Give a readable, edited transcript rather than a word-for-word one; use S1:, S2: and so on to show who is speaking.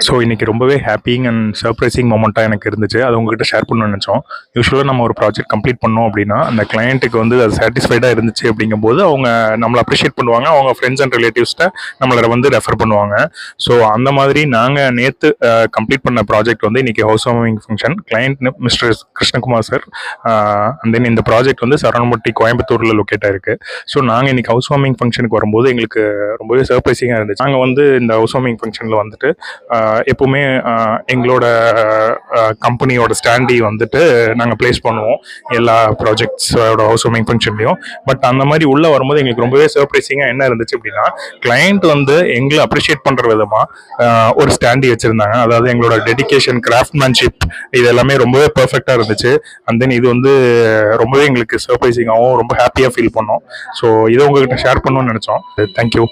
S1: So இன்றைக்கி ரொம்பவே hopping and surprising மொமெண்ட்டாக எனக்கு இருந்துச்சு. அது உங்ககிட்ட ஷேர் பண்ணணும்னு நினச்சோம். யூஸ்வலாக நம்ம ஒரு ப்ராஜெக்ட் கம்ப்ளீட் பண்ணோம் அப்படின்னா அந்த கிளையண்ட்டுக்கு வந்து அது சாட்டிஸ்ஃபைடாக இருந்துச்சு அப்படிங்கும்போது அவங்க நம்மளை அப்ரிஷியேட் பண்ணுவாங்க. அவங்க ஃப்ரெண்ட்ஸ் அண்ட் ரிலேட்டிவ்ஸ்ட்டை நம்மளை வந்து ரெஃபர் பண்ணுவாங்க. ஸோ அந்த மாதிரி நாங்கள் நேற்று கம்ப்ளீட் பண்ண ப்ராஜெக்ட் வந்து இன்றைக்கி house warming function. Client mister Krishnakumar sir. And then இந்த ப்ராஜெக்ட் வந்து சரவணம்பட்டி கோயம்புத்தூரில் லொக்கேட் ஆயிருக்கு. ஸோ நாங்கள் இன்றைக்கி ஹவுஸ் வார்மிங் ஃபங்க்ஷனுக்கு வரும்போது எங்களுக்கு ரொம்பவே சர்ப்ரைசிங்காக இருந்துச்சு. நாங்கள் வந்து இந்த ஹவுஸ் வார்மிங் ஃபங்க்ஷனில் வந்துட்டு எப்போவுமே எங்களோட கம்பெனியோட ஸ்டாண்டி வந்துட்டு நாங்கள் ப்ளேஸ் பண்ணுவோம் எல்லா ப்ராஜெக்ட்ஸோட ஹவுஸ் வார்மிங் ஃபங்க்ஷன்லையும். பட் அந்த மாதிரி உள்ளே வரும்போது எங்களுக்கு ரொம்பவே சர்ப்ரைசிங்காக என்ன இருந்துச்சு அப்படின்னா, கிளையண்ட் வந்து எங்களை அப்ரிஷியேட் பண்ணுற விதமாக ஒரு ஸ்டாண்டி வச்சுருந்தாங்க. அதாவது எங்களோட டெடிகேஷன், கிராஃப்ட்மேன்ஷிப் இது எல்லாமே ரொம்பவே பர்ஃபெக்டாக இருந்துச்சு. அண்ட் தென் இது வந்து ரொம்பவே எங்களுக்கு சர்ப்ரைசிங்காகவும் ரொம்ப ஹாப்பியாக ஃபீல் பண்ணோம். ஸோ இதை உங்ககிட்ட ஷேர் பண்ணணும்னு நினச்சோம். தேங்க்யூ.